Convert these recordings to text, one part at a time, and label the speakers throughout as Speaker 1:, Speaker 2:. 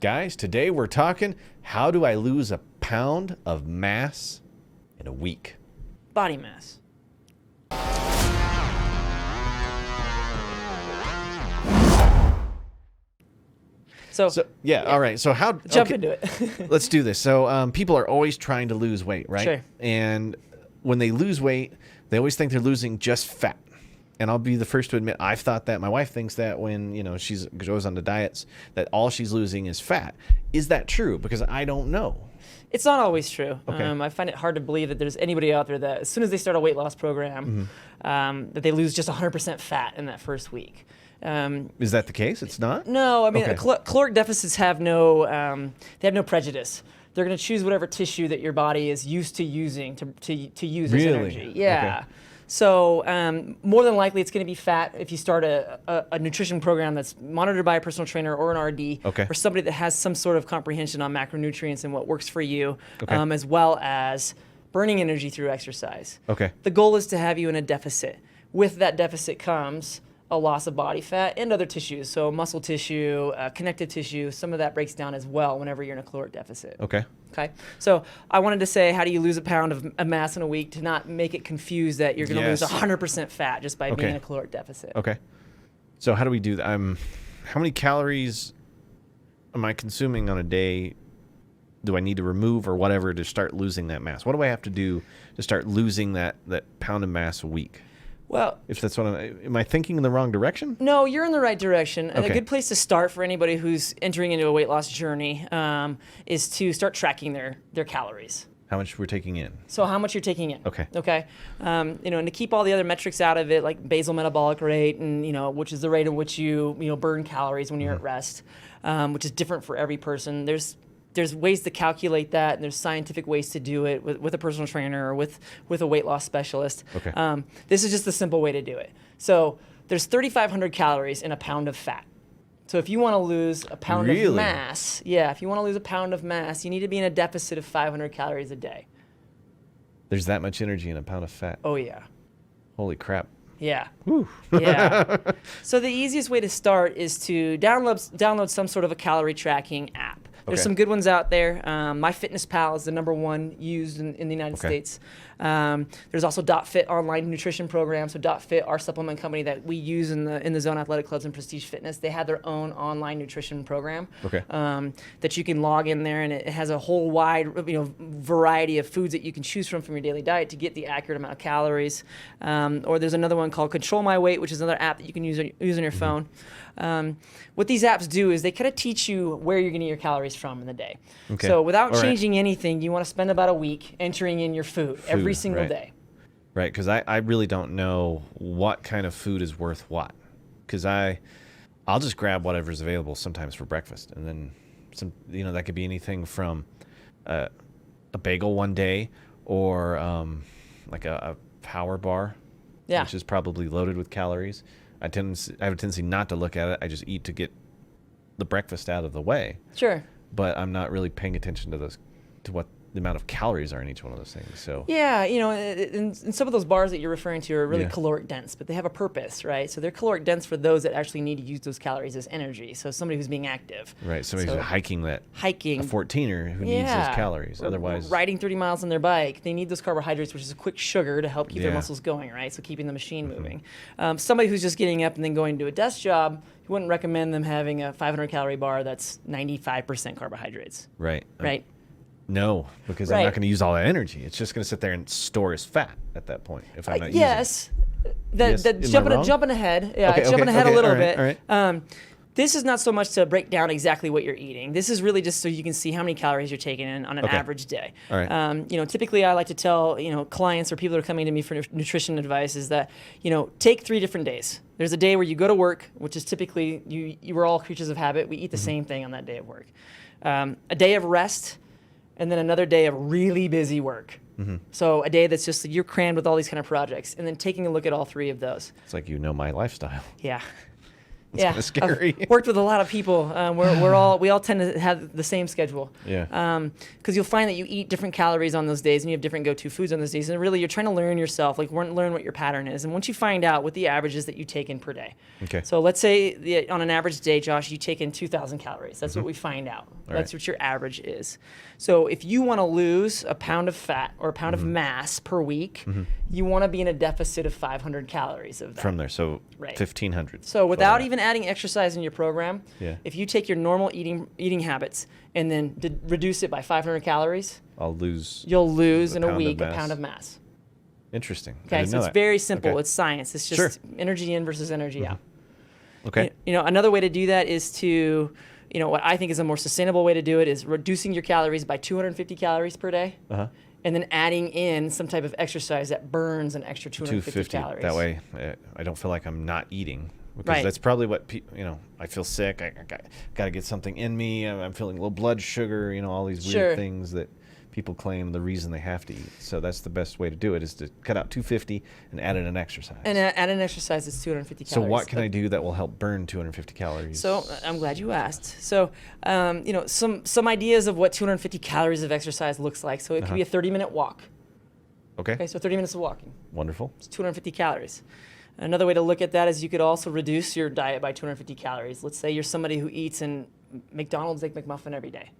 Speaker 1: Guys, today we're talking, how do I lose a pound of mass in a week?
Speaker 2: Body mass. So
Speaker 1: Yeah, all right. So how...
Speaker 2: jump
Speaker 1: okay,
Speaker 2: into it.
Speaker 1: let's do this. So people are always trying to lose weight, right?
Speaker 2: Sure.
Speaker 1: And when they lose weight, they always think they're losing just fat. And I'll be the first to admit, I've thought that. My wife thinks that when, she goes on the diets, that all she's losing is fat. Is that true? Because I don't know.
Speaker 2: It's not always true.
Speaker 1: Okay.
Speaker 2: I find it hard to believe that there's anybody out there that as soon as they start a weight loss program, that they lose just 100% fat in that first week.
Speaker 1: Is that the case? It's not?
Speaker 2: No, I mean,
Speaker 1: Okay.
Speaker 2: caloric deficits have no, they have no prejudice. They're going to choose whatever tissue that your body is used to using to use as
Speaker 1: Really?
Speaker 2: energy. Yeah.
Speaker 1: Okay.
Speaker 2: So more than likely, it's going to be fat if you start a nutrition program that's monitored by a personal trainer or an RD,
Speaker 1: Okay.
Speaker 2: or somebody that has some sort of comprehension on macronutrients and what works for you,
Speaker 1: Okay.
Speaker 2: as well as burning energy through exercise.
Speaker 1: Okay.
Speaker 2: The goal is to have you in a deficit. With that deficit comes a loss of body fat and other tissues, so muscle tissue, connective tissue, some of that breaks down as well whenever you're in a caloric deficit.
Speaker 1: Okay.
Speaker 2: Okay, so I wanted to say, how do you lose a pound of mass in a week to not make it confused that you're going to
Speaker 1: Yes.
Speaker 2: lose 100% fat just by
Speaker 1: Okay.
Speaker 2: being in a caloric deficit?
Speaker 1: Okay. So how do we do that? How many calories am I consuming on a day? Do I need to remove or whatever to start losing that mass? What do I have to do to start losing that pound of mass a week?
Speaker 2: Well,
Speaker 1: If that's what am I thinking in the wrong direction?
Speaker 2: no, you're in the right direction. And
Speaker 1: Okay.
Speaker 2: a good place to start for anybody who's entering into a weight loss journey is to start tracking their calories.
Speaker 1: How much we're taking in?
Speaker 2: So how much you're taking in.
Speaker 1: Okay.
Speaker 2: Okay. And to keep all the other metrics out of it, like basal metabolic rate, and which is the rate at which you burn calories when you're at rest, which is different for every person. There's ways to calculate that, and there's scientific ways to do it with a personal trainer or with a weight loss specialist.
Speaker 1: Okay.
Speaker 2: This is just the simple way to do it. So there's 3,500 calories in a pound of fat. So if you want to lose a pound
Speaker 1: Really?
Speaker 2: of mass, if you want to lose a pound of mass, you need to be in a deficit of 500 calories a day.
Speaker 1: There's that much energy in a pound of fat.
Speaker 2: Oh yeah.
Speaker 1: Holy crap.
Speaker 2: Yeah.
Speaker 1: Whew.
Speaker 2: Yeah. So the easiest way to start is to download some sort of a calorie tracking app. There's
Speaker 1: Okay.
Speaker 2: some good ones out there. MyFitnessPal is the #1 used in the United
Speaker 1: Okay.
Speaker 2: States. There's also .Fit online nutrition program. So .Fit, our supplement company that we use in the Zone Athletic Clubs and Prestige Fitness, they have their own online nutrition program.
Speaker 1: Okay.
Speaker 2: That you can log in there, and it has a whole wide variety of foods that you can choose from your daily diet to get the accurate amount of calories. Or there's another one called Control My Weight, which is another app that you can use on your phone. What these apps do is they kind of teach you where you're going to get your calories from in the day.
Speaker 1: Okay.
Speaker 2: So without
Speaker 1: All right.
Speaker 2: changing anything, you want to spend about a week entering in your food every single
Speaker 1: right.
Speaker 2: day.
Speaker 1: Right, because I really don't know what kind of food is worth what. Because I'll just grab whatever's available sometimes for breakfast, and then that could be anything from a bagel one day, or like a power bar,
Speaker 2: Yeah.
Speaker 1: which is probably loaded with calories. I have a tendency not to look at it. I just eat to get the breakfast out of the way.
Speaker 2: Sure.
Speaker 1: But I'm not really paying attention to what the amount of calories are in each one of those things. So
Speaker 2: Yeah, and some of those bars that you're referring to are really
Speaker 1: Yeah.
Speaker 2: caloric dense, but they have a purpose, right? So they're caloric dense for those that actually need to use those calories as energy. So somebody who's being active.
Speaker 1: right, somebody's
Speaker 2: So
Speaker 1: hiking a
Speaker 2: hiking,
Speaker 1: 14er who needs those calories. Otherwise,
Speaker 2: riding 30 miles on their bike, they need those carbohydrates, which is a quick sugar to help keep their
Speaker 1: Yeah.
Speaker 2: muscles going, right? So keeping the machine moving. Somebody who's just getting up and then going to a desk job, you wouldn't recommend them having a 500 calorie bar that's 95% carbohydrates,
Speaker 1: right.
Speaker 2: right?
Speaker 1: No, because I'm
Speaker 2: Right.
Speaker 1: not going to use all that energy. It's just going to sit there and store as fat at that point if I'm not using it.
Speaker 2: Yes.
Speaker 1: Yes.
Speaker 2: That's
Speaker 1: Am I wrong?
Speaker 2: jumping ahead. Yeah,
Speaker 1: Okay,
Speaker 2: it's jumping
Speaker 1: okay,
Speaker 2: ahead
Speaker 1: okay,
Speaker 2: a little
Speaker 1: all right,
Speaker 2: bit.
Speaker 1: all right.
Speaker 2: This is not so much to break down exactly what you're eating. This is really just so you can see how many calories you're taking in on an
Speaker 1: Okay.
Speaker 2: average day.
Speaker 1: All right.
Speaker 2: Typically I like to tell clients or people that are coming to me for nutrition advice is that take 3 different days. There's a day where you go to work, which is typically we're all creatures of habit. We eat the same thing on that day of work. A day of rest, and then another day of really busy work. So a day that's just you're crammed with all these kind of projects, and then taking a look at all 3 of those.
Speaker 1: It's like my lifestyle.
Speaker 2: Yeah.
Speaker 1: It's kind of scary.
Speaker 2: I've worked with a lot of people. We all tend to have the same schedule.
Speaker 1: Yeah.
Speaker 2: Because you'll find that you eat different calories on those days, and you have different go-to foods on those days. And really, you're trying to learn yourself, like learn what your pattern is. And once you find out what the average is that you take in per day.
Speaker 1: Okay.
Speaker 2: So let's say on an average day, Josh, you take in 2,000 calories. That's what we find out. That's what your average is. So if you want to lose a pound of fat or a pound of mass per week, you want to be in a deficit of 500 calories of that.
Speaker 1: From there, so
Speaker 2: Right.
Speaker 1: 1,500.
Speaker 2: So without even adding exercise in your program,
Speaker 1: Yeah.
Speaker 2: if you take your normal eating habits and then reduce it by 500 calories,
Speaker 1: I'll lose.
Speaker 2: you'll lose
Speaker 1: a
Speaker 2: in a
Speaker 1: pound of
Speaker 2: week a
Speaker 1: mass.
Speaker 2: pound of mass.
Speaker 1: Interesting. I
Speaker 2: Okay,
Speaker 1: didn't
Speaker 2: so
Speaker 1: know
Speaker 2: it's
Speaker 1: that.
Speaker 2: very simple.
Speaker 1: Okay.
Speaker 2: It's science. It's just
Speaker 1: Sure.
Speaker 2: energy in versus energy out.
Speaker 1: Okay.
Speaker 2: You know, another way to do that is to, what I think is a more sustainable way to do it is reducing your calories by 250 calories per day, and then adding in some type of exercise that burns an extra 250 calories.
Speaker 1: That way, I don't feel like I'm not eating. Because
Speaker 2: Right.
Speaker 1: that's probably what I feel sick. I got to get something in me. I'm feeling low blood sugar. All these weird
Speaker 2: Sure.
Speaker 1: things that people claim the reason they have to eat. So that's the best way to do it is to cut out 250 and add in an exercise.
Speaker 2: And add an exercise that's 250
Speaker 1: So
Speaker 2: calories.
Speaker 1: what can I do that will help burn 250 calories?
Speaker 2: So I'm glad you asked. So, some ideas of what 250 calories of exercise looks like. So it could be a 30-minute walk.
Speaker 1: Okay.
Speaker 2: Okay, so 30 minutes of walking.
Speaker 1: Wonderful.
Speaker 2: It's 250 calories. Another way to look at that is you could also reduce your diet by 250 calories. Let's say you're somebody who eats in McDonald's Egg McMuffin every day.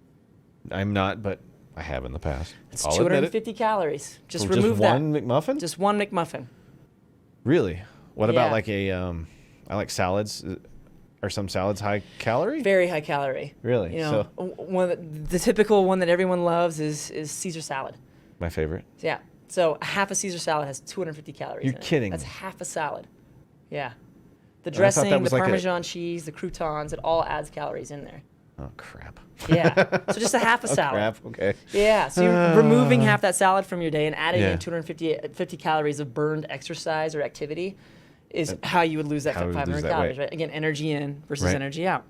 Speaker 1: I'm not, but I have in the past.
Speaker 2: It's
Speaker 1: I'll admit it.
Speaker 2: 250 calories. Just
Speaker 1: For
Speaker 2: remove
Speaker 1: just
Speaker 2: that.
Speaker 1: one McMuffin?
Speaker 2: Just one McMuffin.
Speaker 1: Really? What about
Speaker 2: Yeah.
Speaker 1: like I like salads. Are some salads high calorie?
Speaker 2: Very high calorie.
Speaker 1: Really?
Speaker 2: One of the typical one that everyone loves is Caesar salad.
Speaker 1: My favorite.
Speaker 2: Yeah. So a half a Caesar salad has 250 calories.
Speaker 1: You're
Speaker 2: in it.
Speaker 1: kidding
Speaker 2: That's
Speaker 1: me.
Speaker 2: half a salad. Yeah. The
Speaker 1: thought that
Speaker 2: dressing, the
Speaker 1: was like a-
Speaker 2: Parmesan cheese, the croutons, it all adds calories in there.
Speaker 1: Oh crap.
Speaker 2: Yeah. So just a half a
Speaker 1: Oh
Speaker 2: salad.
Speaker 1: crap. Okay.
Speaker 2: Yeah. So you're removing half that salad from your day and adding
Speaker 1: Yeah.
Speaker 2: in 250 calories of burned exercise or activity is how you would lose that
Speaker 1: how we would
Speaker 2: 500
Speaker 1: lose that
Speaker 2: calories,
Speaker 1: weight.
Speaker 2: right? Again, energy in versus
Speaker 1: Right.
Speaker 2: energy out.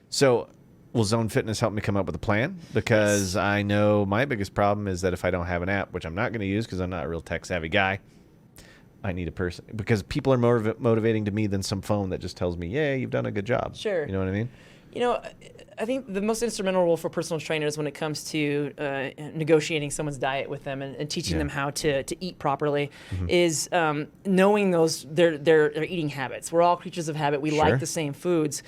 Speaker 1: So, will Zone Fitness help me come up with a plan? Because I know my biggest problem is that if I don't have an app, which I'm not going to use because I'm not a real tech savvy guy, I need a person. Because people are more motivating to me than some phone that just tells me, "Yeah, you've done a good job."
Speaker 2: Sure.
Speaker 1: You know what I mean?
Speaker 2: I think the most instrumental role for personal trainers when it comes to negotiating someone's diet with them and teaching
Speaker 1: Yeah.
Speaker 2: them how to eat properly is knowing their eating habits. We're all creatures of habit. We
Speaker 1: Sure.
Speaker 2: like the same foods.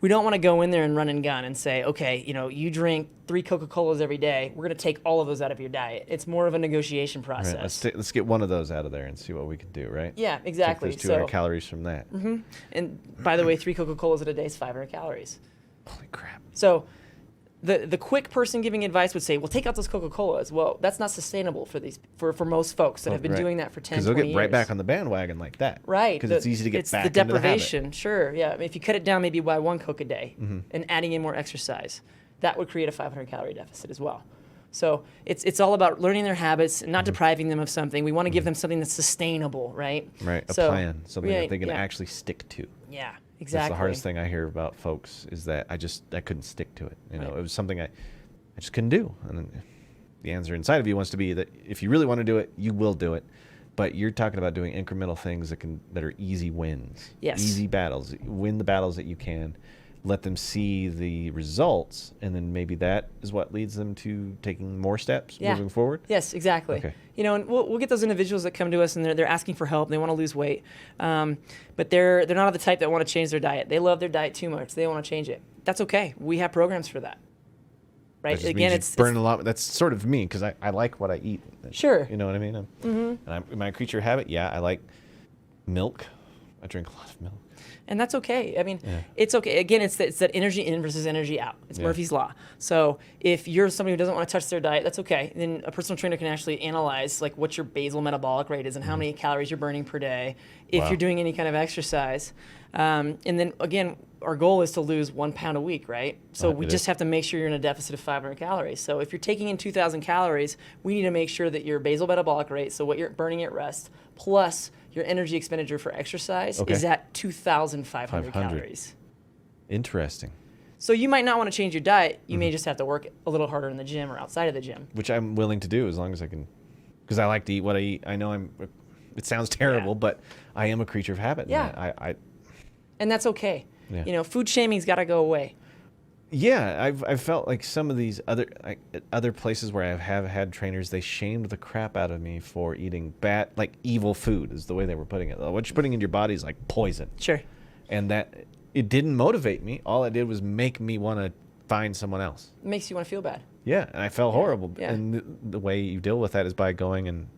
Speaker 2: We don't want to go in there and run and gun and say, okay, you drink 3 Coca-Colas every day. We're going to take all of those out of your diet. It's more of a negotiation
Speaker 1: Right.
Speaker 2: process.
Speaker 1: Let's get one of those out of there and see what we can do. Right?
Speaker 2: Yeah, exactly.
Speaker 1: Take those 200
Speaker 2: So,
Speaker 1: calories from that.
Speaker 2: and by the way, 3 Coca-Colas a day is 500 calories.
Speaker 1: Holy crap.
Speaker 2: So the quick person giving advice would say, well, take out those Coca-Colas. Well, that's not sustainable for most folks that have been
Speaker 1: Right.
Speaker 2: doing that for 10,
Speaker 1: Because they'll
Speaker 2: 20
Speaker 1: get
Speaker 2: years.
Speaker 1: right back on the bandwagon like that.
Speaker 2: Right.
Speaker 1: Because it's easy to get
Speaker 2: it's
Speaker 1: back
Speaker 2: the
Speaker 1: into the habit.
Speaker 2: deprivation. Sure. Yeah. I mean, if you cut it down maybe by 1 Coke a day and adding in more exercise, that would create a 500 calorie deficit as well. So it's all about learning their habits and not depriving them of something. We want to give them something that's sustainable, right?
Speaker 1: Right. A
Speaker 2: So,
Speaker 1: plan. Something that
Speaker 2: right,
Speaker 1: they can
Speaker 2: yeah.
Speaker 1: actually stick to.
Speaker 2: Yeah.
Speaker 1: That's
Speaker 2: Exactly.
Speaker 1: the hardest thing I hear about folks is that I couldn't stick to it.
Speaker 2: Right.
Speaker 1: It was something I just couldn't do. And then the answer inside of you wants to be that if you really want to do it, you will do it. But you're talking about doing incremental things that are easy wins.
Speaker 2: Yes.
Speaker 1: Easy battles. Win the battles that you can. Let them see the results, and then maybe that is what leads them to taking more steps
Speaker 2: Yeah.
Speaker 1: moving forward.
Speaker 2: Yes, exactly.
Speaker 1: Okay.
Speaker 2: And we'll get those individuals that come to us and they're asking for help. They want to lose weight, but they're not of the type that want to change their diet. They love their diet too much. They want to change it. That's okay. We have programs for that.
Speaker 1: That
Speaker 2: Right.
Speaker 1: just
Speaker 2: Again,
Speaker 1: means you burn a lot. That's sort of me because I like what I eat.
Speaker 2: Sure.
Speaker 1: You know what I mean? Am I a creature of habit? Yeah, I like milk. I drink a lot of milk.
Speaker 2: and that's okay. I mean,
Speaker 1: Yeah.
Speaker 2: it's okay. Again, it's that energy in versus energy out. It's
Speaker 1: Yeah.
Speaker 2: Murphy's law. So if you're somebody who doesn't want to touch their diet, that's okay. Then a personal trainer can actually analyze like what your basal metabolic rate is and how many calories you're burning per day if
Speaker 1: Wow.
Speaker 2: you're doing any kind of exercise. And then again, our goal is to lose 1 pound a week, right? So we
Speaker 1: it
Speaker 2: just
Speaker 1: is.
Speaker 2: have to make sure you're in a deficit of 500 calories. So if you're taking in 2,000 calories, we need to make sure that your basal metabolic rate, so what you're burning at rest, plus your energy expenditure for exercise
Speaker 1: Okay.
Speaker 2: is at 2,500
Speaker 1: 500.
Speaker 2: calories.
Speaker 1: Interesting.
Speaker 2: So you might not want to change your diet. You
Speaker 1: Mm-hmm.
Speaker 2: may just have to work a little harder in the gym or outside of the gym.
Speaker 1: Which I'm willing to do as long as I can, because I like to eat what I eat. I know it sounds terrible,
Speaker 2: Yeah.
Speaker 1: but I am a creature of habit. and
Speaker 2: Yeah. And that's okay.
Speaker 1: Yeah.
Speaker 2: You know, food shaming's got to go away.
Speaker 1: Yeah, I've felt like some of these other places where I have had trainers, they shamed the crap out of me for eating bad, like evil food is the way they were putting it. What you're putting in your body is like poison.
Speaker 2: Sure.
Speaker 1: And that it didn't motivate me. All it did was make me want to find someone else.
Speaker 2: It makes you want to feel bad.
Speaker 1: Yeah, and I felt horrible.
Speaker 2: Yeah.
Speaker 1: And the way you deal with that is by going and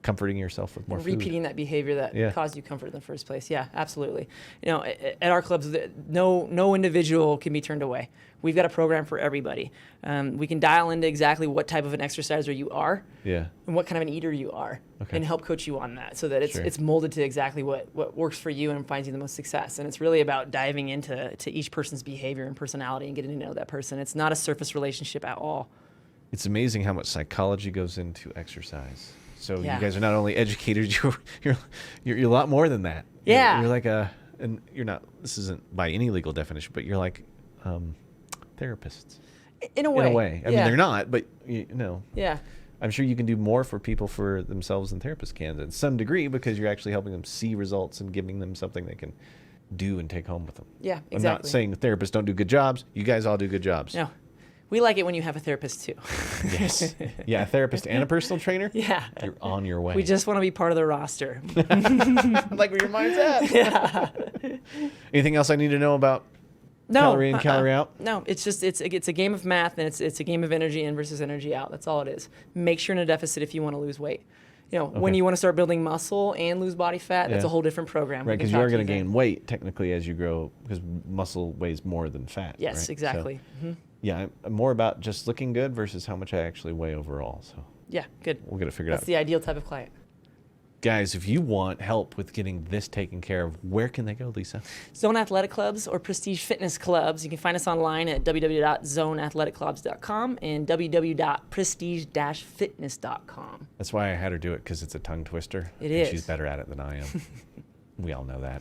Speaker 1: comforting yourself with more
Speaker 2: And
Speaker 1: food.
Speaker 2: repeating that behavior that
Speaker 1: Yeah.
Speaker 2: caused you comfort in the first place. Yeah, absolutely. You know, at our clubs, no individual can be turned away. We've got a program for everybody. We can dial into exactly what type of an exerciser you are
Speaker 1: Yeah.
Speaker 2: and what kind of an eater you are,
Speaker 1: Okay.
Speaker 2: and help coach you on that so that
Speaker 1: Sure.
Speaker 2: it's molded to exactly what works for you and finds you the most success. And it's really about diving into each person's behavior and personality and getting to know that person. It's not a surface relationship at all.
Speaker 1: It's amazing how much psychology goes into exercise. So
Speaker 2: Yeah.
Speaker 1: you guys are not only educators, you're a lot more than that.
Speaker 2: Yeah.
Speaker 1: You're like and you're not. This isn't by any legal definition, but you're like therapists
Speaker 2: In a way.
Speaker 1: in a way. I mean, they're not, but you know.
Speaker 2: Yeah.
Speaker 1: I'm sure you can do more for people for themselves than therapists can, to some degree, because you're actually helping them see results and giving them something they can do and take home with them.
Speaker 2: Yeah,
Speaker 1: I'm not
Speaker 2: exactly.
Speaker 1: saying therapists don't do good jobs. You guys all do good jobs.
Speaker 2: No. We like it when you have a therapist too.
Speaker 1: Yes. Yeah, a therapist and a personal trainer.
Speaker 2: Yeah.
Speaker 1: You're on your way.
Speaker 2: We just want to be part of the roster.
Speaker 1: like where your mind's at.
Speaker 2: Yeah.
Speaker 1: Anything else I need to know about
Speaker 2: No.
Speaker 1: calorie in, calorie out?
Speaker 2: No, it's just it's a game of math, and it's a game of energy in versus energy out. That's all it is. Make sure you're in a deficit if you want to lose weight. You know, when
Speaker 1: Okay.
Speaker 2: you want to start building muscle and lose body fat, that's
Speaker 1: Yeah.
Speaker 2: a whole different program. We
Speaker 1: Right,
Speaker 2: can
Speaker 1: because you
Speaker 2: talk
Speaker 1: are going to
Speaker 2: there.
Speaker 1: gain weight technically as you grow, because muscle weighs more than fat.
Speaker 2: Yes,
Speaker 1: right? So,
Speaker 2: exactly.
Speaker 1: yeah, I'm more about just looking good versus how much I actually weigh overall. So
Speaker 2: Yeah, good.
Speaker 1: we'll get it figured
Speaker 2: That's
Speaker 1: out.
Speaker 2: the ideal type of client.
Speaker 1: Guys, if you want help with getting this taken care of, where can they go, Lisa?
Speaker 2: Zone Athletic Clubs or Prestige Fitness Clubs. You can find us online at www.zoneathleticclubs.com and www.prestige-fitness.com.
Speaker 1: That's why I had her do it, because it's a tongue twister.
Speaker 2: It
Speaker 1: and
Speaker 2: is.
Speaker 1: She's better at it than I am. We all know that.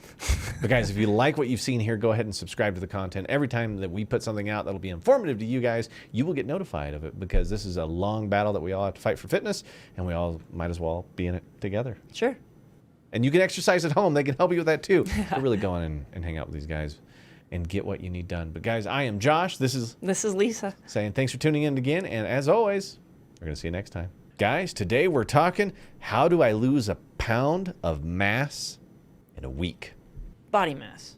Speaker 1: But guys, if you like what you've seen here, go ahead and subscribe to the content. Every time that we put something out that'll be informative to you guys, you will get notified of it, because this is a long battle that we all have to fight for fitness, and we all might as well be in it together.
Speaker 2: Sure.
Speaker 1: And you can exercise at home. They can help you with that too. But really go on and hang out with these guys and get what you need done. But guys, I am Josh. This is
Speaker 2: Lisa.
Speaker 1: saying thanks for tuning in again. And as always, we're going to see you next time. Guys, today we're talking, how do I lose a pound of mass in a week?
Speaker 2: Body mass.